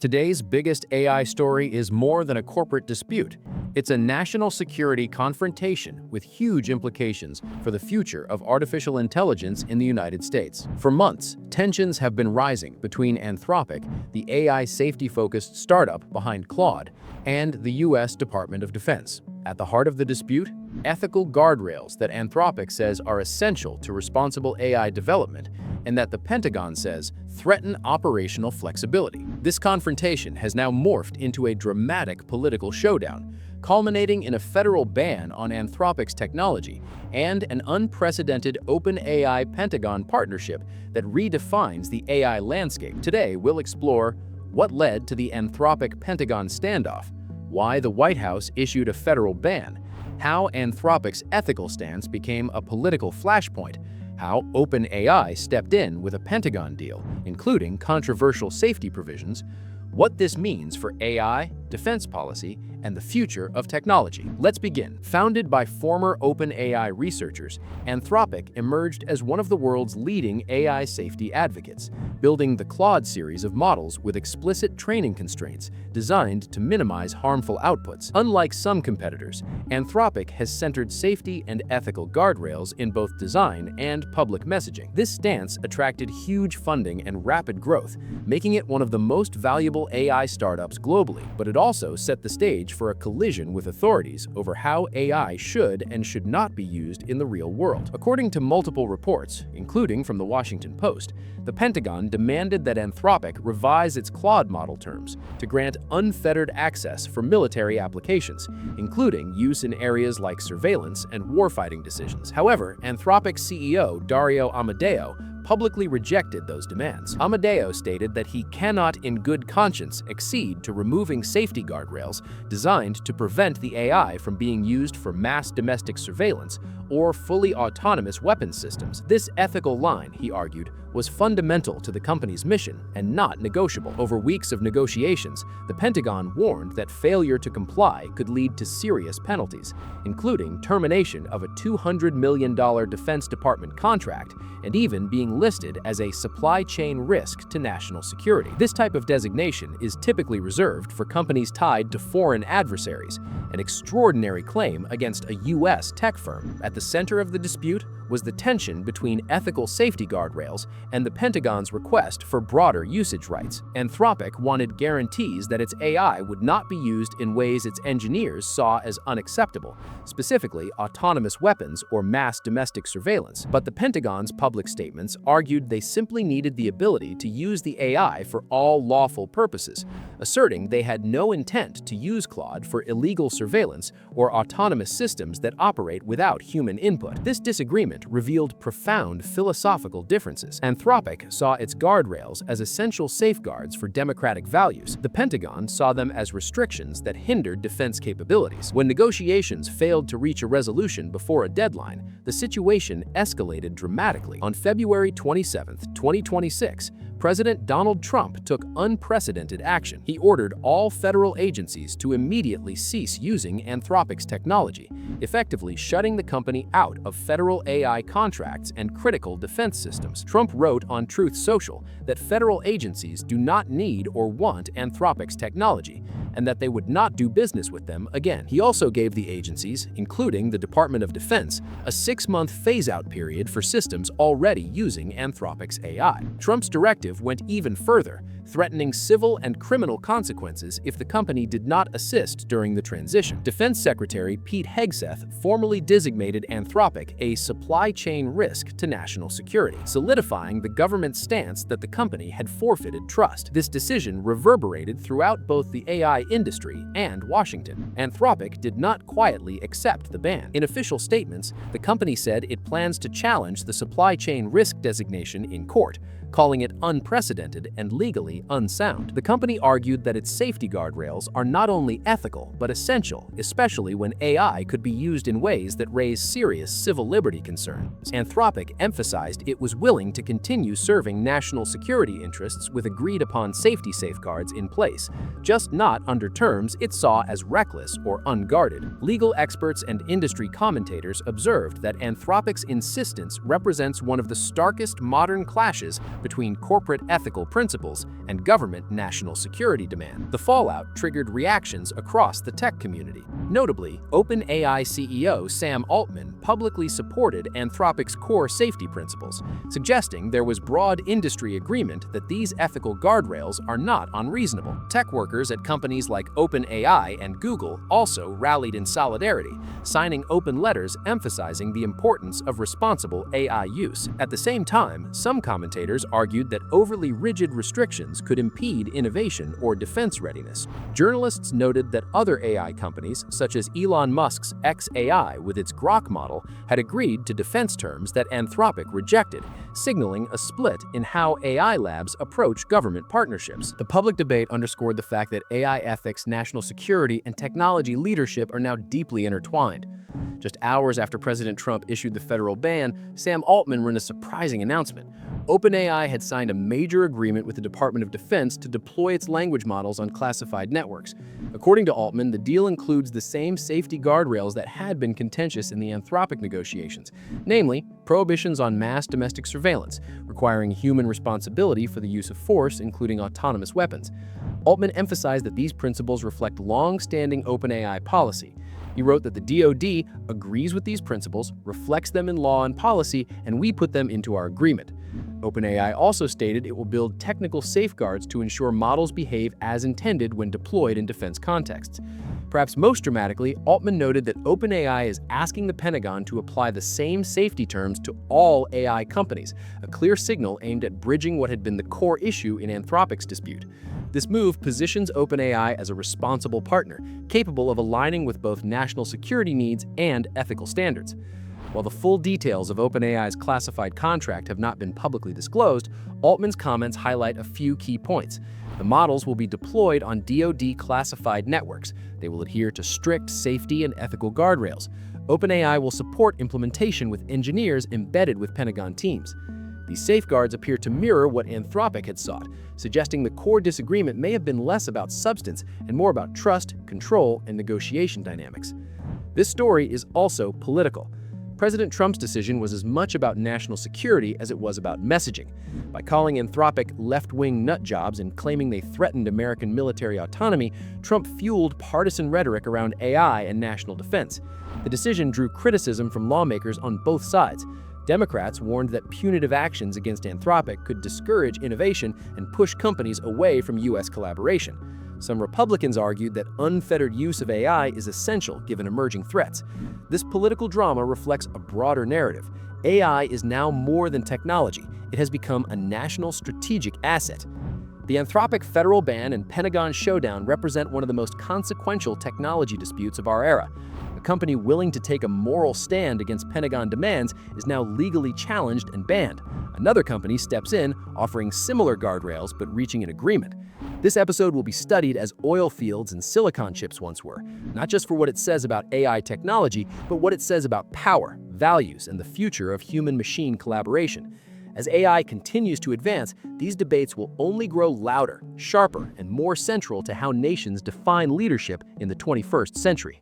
Today's biggest AI story is more than a corporate dispute. It's a national security confrontation with huge implications for the future of artificial intelligence in the United States. For months, tensions have been rising between Anthropic, the AI safety-focused startup behind Claude, and the U.S. Department of Defense. At the heart of the dispute, ethical guardrails that Anthropic says are essential to responsible AI development and that the Pentagon says threaten operational flexibility. This confrontation has now morphed into a dramatic political showdown, culminating in a federal ban on Anthropic's technology and an unprecedented OpenAI Pentagon partnership that redefines the AI landscape. Today, we'll explore what led to the Anthropic-Pentagon standoff, why the White House issued a federal ban, how Anthropic's ethical stance became a political flashpoint, how OpenAI stepped in with a Pentagon deal, including controversial safety provisions, what this means for AI, defense policy, and the future of technology. Let's begin. Founded by former OpenAI researchers, Anthropic emerged as one of the world's leading AI safety advocates, building the Claude series of models with explicit training constraints designed to minimize harmful outputs. Unlike some competitors, Anthropic has centered safety and ethical guardrails in both design and public messaging. This stance attracted huge funding and rapid growth, making it one of the most valuable AI startups globally. But it also set the stage for a collision with authorities over how AI should and should not be used in the real world. According to multiple reports, including from the Washington Post, the Pentagon demanded that Anthropic revise its Claude model terms to grant unfettered access for military applications, including use in areas like surveillance and warfighting decisions. However, Anthropic CEO Dario Amodei publicly rejected those demands. Amodei stated that he cannot in good conscience accede to removing safety guardrails designed to prevent the AI from being used for mass domestic surveillance or fully autonomous weapons systems. This ethical line, he argued, was fundamental to the company's mission and not negotiable. Over weeks of negotiations, the Pentagon warned that failure to comply could lead to serious penalties, including termination of a $200 million Defense Department contract and even being listed as a supply chain risk to national security. This type of designation is typically reserved for companies tied to foreign adversaries, an extraordinary claim against a U.S. tech firm. At the center of the dispute was the tension between ethical safety guardrails and the Pentagon's request for broader usage rights. Anthropic wanted guarantees that its AI would not be used in ways its engineers saw as unacceptable, specifically autonomous weapons or mass domestic surveillance. But the Pentagon's public statements argued they simply needed the ability to use the AI for all lawful purposes, asserting they had no intent to use Claude for illegal surveillance or autonomous systems that operate without human input. This disagreement revealed profound philosophical differences. Anthropic saw its guardrails as essential safeguards for democratic values. The Pentagon saw them as restrictions that hindered defense capabilities. When negotiations failed to reach a resolution before a deadline, the situation escalated dramatically. On February 27, 2026, President Donald Trump took unprecedented action. He ordered all federal agencies to immediately cease using Anthropic's technology, effectively shutting the company out of federal AI contracts and critical defense systems. Trump wrote on Truth Social that federal agencies do not need or want Anthropic's technology, and that they would not do business with them again. He also gave the agencies, including the Department of Defense, a 6-month phase-out period for systems already using Anthropic's AI. Trump's directive went even further, threatening civil and criminal consequences if the company did not assist during the transition. Defense Secretary Pete Hegseth formally designated Anthropic a supply chain risk to national security, solidifying the government's stance that the company had forfeited trust. This decision reverberated throughout both the AI industry and Washington. Anthropic did not quietly accept the ban. In official statements, the company said it plans to challenge the supply chain risk designation in court, calling it unprecedented and legally unsound. The company argued that its safety guardrails are not only ethical but essential, especially when AI could be used in ways that raise serious civil liberty concerns. Anthropic emphasized it was willing to continue serving national security interests with agreed-upon safety safeguards in place, just not under terms it saw as reckless or unguarded. Legal experts and industry commentators observed that Anthropic's insistence represents one of the starkest modern clashes between corporate ethical principles and government national security demand. The fallout triggered reactions across the tech community. Notably, OpenAI CEO Sam Altman publicly supported Anthropic's core safety principles, suggesting there was broad industry agreement that these ethical guardrails are not unreasonable. Tech workers at companies like OpenAI and Google also rallied in solidarity, signing open letters emphasizing the importance of responsible AI use. At the same time, some commentators argued that overly rigid restrictions could impede innovation or defense readiness. Journalists noted that other AI companies, such as Elon Musk's xAI with its Grok model, had agreed to defense terms that Anthropic rejected, signaling a split in how AI labs approach government partnerships. The public debate underscored the fact that AI ethics, national security, and technology leadership are now deeply intertwined. Just hours after President Trump issued the federal ban, Sam Altman ran a surprising announcement. OpenAI had signed a major agreement with the Department of Defense to deploy its language models on classified networks. According to Altman, the deal includes the same safety guardrails that had been contentious in the Anthropic negotiations, namely prohibitions on mass domestic surveillance, requiring human responsibility for the use of force, including autonomous weapons. Altman emphasized that these principles reflect long-standing OpenAI policy. He wrote that the DoD agrees with these principles, reflects them in law and policy, and we put them into our agreement. OpenAI also stated it will build technical safeguards to ensure models behave as intended when deployed in defense contexts. Perhaps most dramatically, Altman noted that OpenAI is asking the Pentagon to apply the same safety terms to all AI companies, a clear signal aimed at bridging what had been the core issue in Anthropic's dispute. This move positions OpenAI as a responsible partner, capable of aligning with both national security needs and ethical standards. While the full details of OpenAI's classified contract have not been publicly disclosed, Altman's comments highlight a few key points. The models will be deployed on DoD classified networks. They will adhere to strict safety and ethical guardrails. OpenAI will support implementation with engineers embedded with Pentagon teams. These safeguards appear to mirror what Anthropic had sought, suggesting the core disagreement may have been less about substance and more about trust, control, and negotiation dynamics. This story is also political. President Trump's decision was as much about national security as it was about messaging. By calling Anthropic left-wing nut jobs and claiming they threatened American military autonomy, Trump fueled partisan rhetoric around AI and national defense. The decision drew criticism from lawmakers on both sides. Democrats warned that punitive actions against Anthropic could discourage innovation and push companies away from U.S. collaboration. Some Republicans argued that unfettered use of AI is essential given emerging threats. This political drama reflects a broader narrative. AI is now more than technology. It has become a national strategic asset. The Anthropic federal ban and Pentagon showdown represent one of the most consequential technology disputes of our era. A company willing to take a moral stand against Pentagon demands is now legally challenged and banned. Another company steps in, offering similar guardrails but reaching an agreement. This episode will be studied as oil fields and silicon chips once were, not just for what it says about AI technology, but what it says about power, values, and the future of human-machine collaboration. As AI continues to advance, these debates will only grow louder, sharper, and more central to how nations define leadership in the 21st century.